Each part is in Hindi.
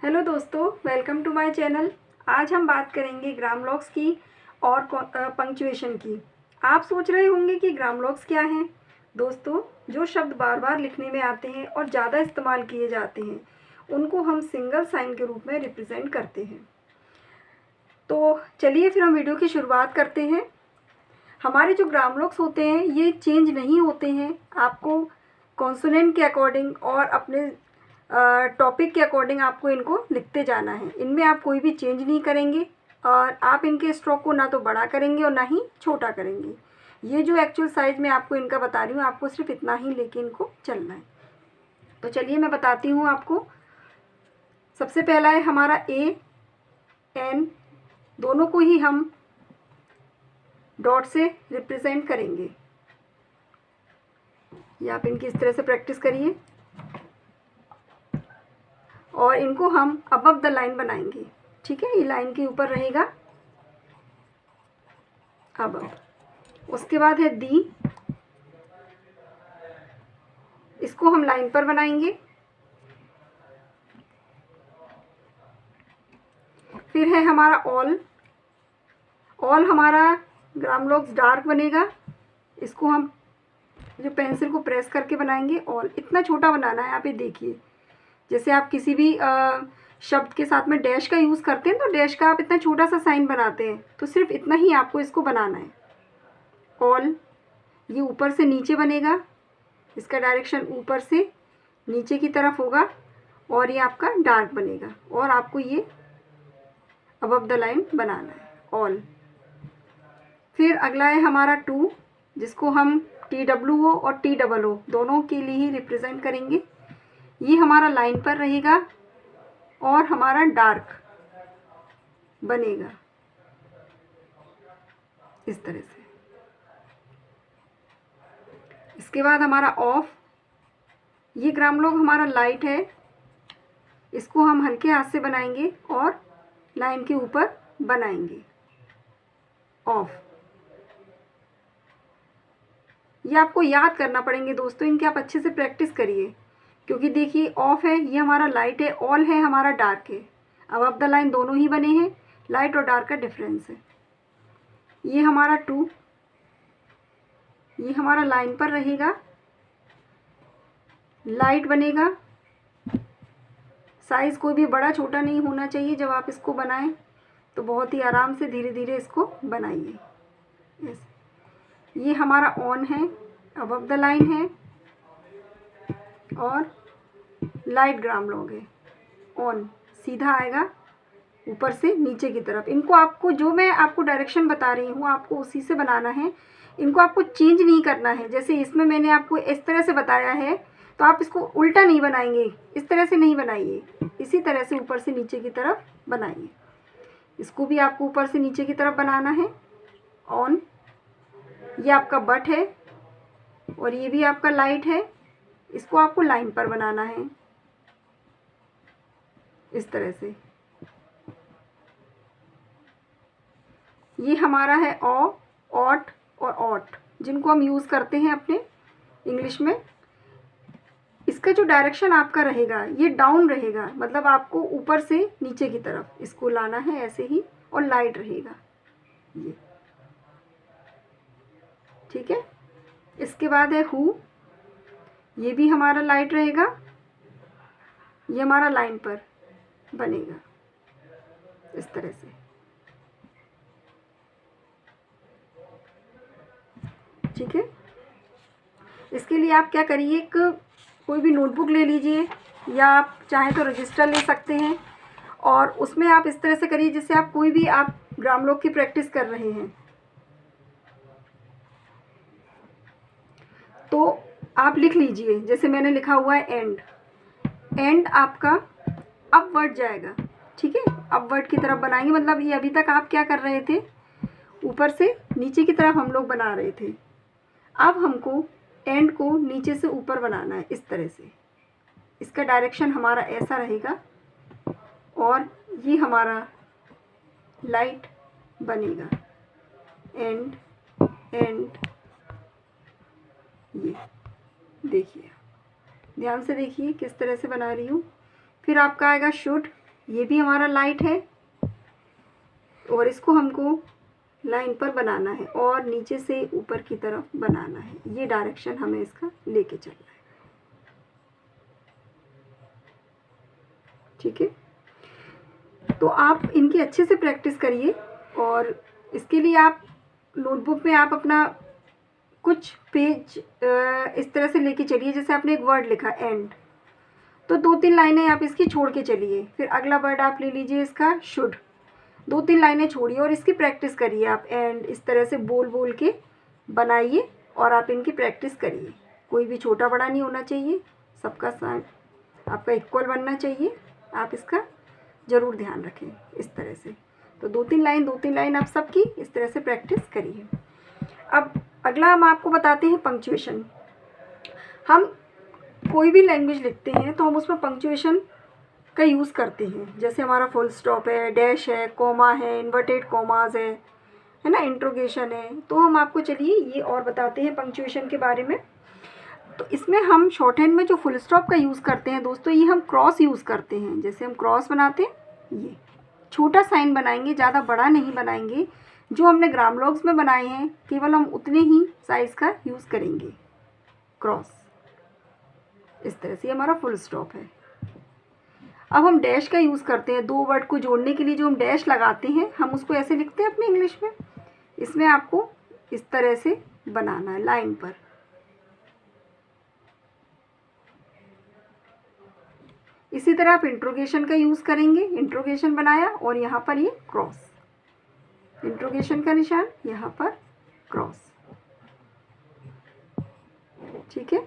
हेलो दोस्तों, वेलकम टू माय चैनल। आज हम बात करेंगे ग्रामलॉक्स की और पंक्चुएशन की। आप सोच रहे होंगे कि ग्रामलॉक्स क्या हैं। दोस्तों, जो शब्द बार बार लिखने में आते हैं और ज़्यादा इस्तेमाल किए जाते हैं उनको हम सिंगल साइन के रूप में रिप्रेजेंट करते हैं। तो चलिए फिर हम वीडियो की शुरुआत करते हैं। हमारे जो ग्रामलॉक्स होते हैं ये चेंज नहीं होते हैं। आपको कॉन्सोनेंट के अकॉर्डिंग और अपने टॉपिक के अकॉर्डिंग आपको इनको लिखते जाना है। इनमें आप कोई भी चेंज नहीं करेंगे और आप इनके स्ट्रोक को ना तो बड़ा करेंगे और ना ही छोटा करेंगे। ये जो एक्चुअल साइज़ मैं आपको इनका बता रही हूँ, आपको सिर्फ इतना ही लेके इनको चलना है। तो चलिए मैं बताती हूँ आपको। सबसे पहला है हमारा ए एन, दोनों को ही हम डॉट से रिप्रेजेंट करेंगे। ये आप इनकी इस तरह से प्रैक्टिस करिए और इनको हम अबव द लाइन बनाएंगे। ठीक है, ये लाइन के ऊपर रहेगा अबव। उसके बाद है दी, इसको हम लाइन पर बनाएंगे। फिर है हमारा ऑल। ऑल हमारा ग्रामलॉक्स डार्क बनेगा। इसको हम जो पेंसिल को प्रेस करके बनाएंगे ऑल। इतना छोटा बनाना है, आप ये देखिए। जैसे आप किसी भी शब्द के साथ में डैश का यूज़ करते हैं तो डैश का आप इतना छोटा सा साइन बनाते हैं, तो सिर्फ इतना ही आपको इसको बनाना है। ऑल, ये ऊपर से नीचे बनेगा। इसका डायरेक्शन ऊपर से नीचे की तरफ होगा और ये आपका डार्क बनेगा और आपको ये अबव द लाइन बनाना है, ऑल। फिर अगला है हमारा टू, जिसको हम TWO और TOO दोनों के लिए ही रिप्रेजेंट करेंगे। ये हमारा लाइन पर रहेगा और हमारा डार्क बनेगा इस तरह से। इसके बाद हमारा ऑफ, ये ग्रामलॉक हमारा लाइट है। इसको हम हल्के हाथ से बनाएंगे और लाइन के ऊपर बनाएंगे ऑफ। ये आपको याद करना पड़ेंगे दोस्तों, इनकी आप अच्छे से प्रैक्टिस करिए। क्योंकि देखिए ऑफ है, ये हमारा लाइट है, ऑल है हमारा डार्क है। अबव द लाइन दोनों ही बने हैं, लाइट और डार्क का डिफरेंस है। ये हमारा टू, ये हमारा लाइन पर रहेगा, लाइट बनेगा। साइज़ कोई भी बड़ा छोटा नहीं होना चाहिए। जब आप इसको बनाएं तो बहुत ही आराम से धीरे धीरे इसको बनाइए। ये हमारा ऑन है, अबव द लाइन है और लाइट ग्रामलॉक है। ऑन सीधा आएगा ऊपर से नीचे की तरफ। इनको आपको, जो मैं आपको डायरेक्शन बता रही हूँ, आपको उसी से बनाना है। इनको आपको चेंज नहीं करना है। जैसे इसमें मैंने आपको इस तरह से बताया है तो आप इसको उल्टा नहीं बनाएंगे, इस तरह से नहीं बनाइए, इसी तरह से ऊपर से नीचे की तरफ बनाइए। इसको भी आपको ऊपर से नीचे की तरफ बनाना है, ऑन। ये आपका बट है और ये भी आपका लाइट है। इसको आपको लाइन पर बनाना है इस तरह से। ये हमारा है ऑ, ऑट और ऑट, जिनको हम यूज़ करते हैं अपने इंग्लिश में। इसका जो डायरेक्शन आपका रहेगा ये डाउन रहेगा, मतलब आपको ऊपर से नीचे की तरफ इसको लाना है ऐसे ही, और लाइट रहेगा ये। ठीक है। इसके बाद है हु, ये भी हमारा लाइट रहेगा, ये हमारा लाइन पर बनेगा इस तरह से। ठीक है। इसके लिए आप क्या करिए, एक कोई भी नोटबुक ले लीजिए या आप चाहें तो रजिस्टर ले सकते हैं और उसमें आप इस तरह से करिए जैसे आप कोई भी आप ग्रामलॉक की प्रैक्टिस कर रहे हैं। तो आप लिख लीजिए, जैसे मैंने लिखा हुआ है एंड। एंड आपका अपवर्ड जाएगा। ठीक है, अपवर्ड की तरफ बनाएंगे। मतलब ये अभी तक आप क्या कर रहे थे, ऊपर से नीचे की तरफ हम लोग बना रहे थे। अब हमको एंड को नीचे से ऊपर बनाना है इस तरह से। इसका डायरेक्शन हमारा ऐसा रहेगा और ये हमारा लाइट बनेगा, एंड एंड। ये देखिए, ध्यान से देखिए किस तरह से बना रही हूँ। फिर आपका आएगा शुड, ये भी हमारा लाइट है और इसको हमको लाइन पर बनाना है और नीचे से ऊपर की तरफ बनाना है। ये डायरेक्शन हमें इसका लेके चलना है। ठीक है, तो आप इनकी अच्छे से प्रैक्टिस करिए और इसके लिए आप नोटबुक में आप अपना कुछ पेज इस तरह से लेके चलिए। जैसे आपने एक वर्ड लिखा एंड, तो 2-3 लाइनें आप इसकी छोड़ के चलिए। फिर अगला वर्ड आप ले लीजिए इसका शुड, 2-3 लाइनें छोड़िए और इसकी प्रैक्टिस करिए। आप एंड इस तरह से बोल बोल के बनाइए और आप इनकी प्रैक्टिस करिए। कोई भी छोटा बड़ा नहीं होना चाहिए, सबका साथ आपका इक्वल बनना चाहिए। आप इसका ज़रूर ध्यान रखें इस तरह से। तो 2-3 लाइन आप सबकी इस तरह से प्रैक्टिस करिए। अब अगला हम आपको बताते हैं पंक्चुएशन। हम कोई भी लैंग्वेज लिखते हैं तो हम उसमें पंक्चुएशन का यूज़ करते हैं। जैसे हमारा फुल स्टॉप है, डैश है, कोमा है, इन्वर्टेड कोमाज है ना, इंट्रोगेशन है। तो हम आपको चलिए ये और बताते हैं पंक्चुएशन के बारे में। तो इसमें हम शॉर्ट हैंड में जो फुल स्टॉप का यूज़ करते हैं दोस्तों, ये हम क्रॉस यूज़ करते हैं। जैसे हम क्रॉस बनाते हैं, ये छोटा साइन बनाएंगे, ज़्यादा बड़ा नहीं बनाएंगे। जो हमने ग्रामलॉग्स में बनाए हैं केवल हम उतने ही साइज़ का यूज़ करेंगे। क्रॉस इस तरह से हमारा फुल स्टॉप है। अब हम डैश का यूज़ करते हैं। 2 वर्ड को जोड़ने के लिए जो हम डैश लगाते हैं, हम उसको ऐसे लिखते हैं अपने इंग्लिश में। इसमें आपको इस तरह से बनाना है लाइन पर। इसी तरह आप इंट्रोगेशन का यूज़ करेंगे। इंट्रोगेशन बनाया और यहाँ पर ये क्रॉस, इंट्रोगेशन का निशान, यहाँ पर क्रॉस। ठीक है,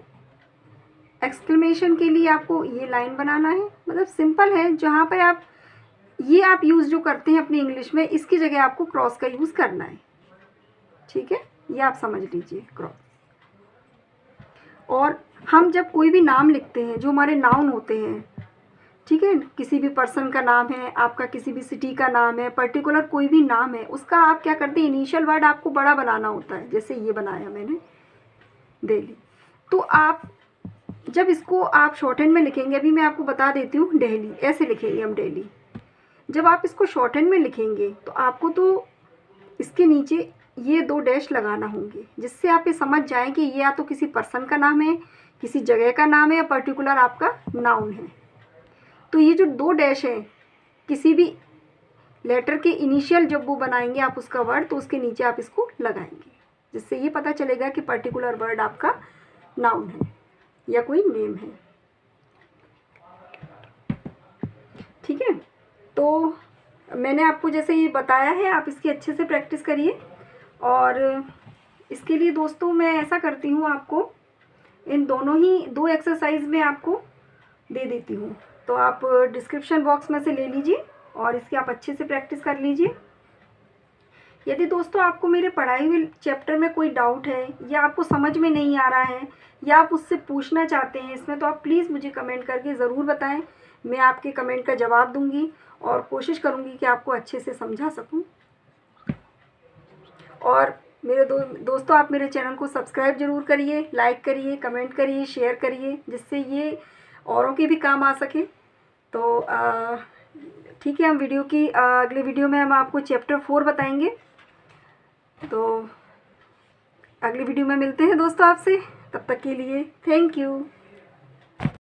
एक्सक्लेमेशन के लिए आपको ये लाइन बनाना है। मतलब सिंपल है, जहाँ पर आप ये आप यूज़ जो करते हैं अपनी इंग्लिश में, इसकी जगह आपको क्रॉस का यूज़ करना है। ठीक है, ये आप समझ लीजिए क्रॉस। और हम जब कोई भी नाम लिखते हैं, जो हमारे नाउन होते हैं, ठीक है, किसी भी पर्सन का नाम है, आपका किसी भी सिटी का नाम है, पर्टिकुलर कोई भी नाम है, उसका आप क्या करते हैं, इनिशियल वर्ड आपको बड़ा बनाना होता है। जैसे ये बनाया मैंने दिल्ली, तो आप जब इसको आप शॉर्ट हैंड में लिखेंगे, अभी मैं आपको बता देती हूँ, दिल्ली ऐसे लिखेंगे हम दिल्ली। जब आप इसको शॉर्ट हैंड में लिखेंगे तो आपको तो इसके नीचे ये 2 डैश लगाना होंगे, जिससे आप ये समझ जाएं कि ये या तो किसी पर्सन का नाम है, किसी जगह का नाम है, या पर्टिकुलर आपका नाउन है। तो ये जो 2 डैश हैं, किसी भी लेटर के इनिशियल जब वो बनाएंगे आप उसका वर्ड, तो उसके नीचे आप इसको लगाएंगे, जिससे ये पता चलेगा कि पर्टिकुलर वर्ड आपका नाउन है या कोई नेम है। ठीक है, तो मैंने आपको जैसे ये बताया है, आप इसकी अच्छे से प्रैक्टिस करिए। और इसके लिए दोस्तों मैं ऐसा करती हूँ, आपको इन दोनों ही 2 एक्सरसाइज में आपको दे देती हूँ। तो आप डिस्क्रिप्शन बॉक्स में से ले लीजिए और इसकी आप अच्छे से प्रैक्टिस कर लीजिए। यदि दोस्तों आपको मेरे पढ़ाई हुए चैप्टर में कोई डाउट है, या आपको समझ में नहीं आ रहा है, या आप उससे पूछना चाहते हैं इसमें, तो आप प्लीज़ मुझे कमेंट करके ज़रूर बताएं। मैं आपके कमेंट का जवाब दूंगी और कोशिश करूंगी कि आपको अच्छे से समझा सकूं। और मेरे दोस्तों, आप मेरे चैनल को सब्सक्राइब ज़रूर करिए, लाइक करिए, कमेंट करिए, शेयर करिए, जिससे ये औरों के भी काम आ सके। तो ठीक है, हम अगले वीडियो में हम आपको चैप्टर 4 बताएंगे। तो अगली वीडियो में मिलते हैं दोस्तों आपसे, तब तक के लिए थैंक यू।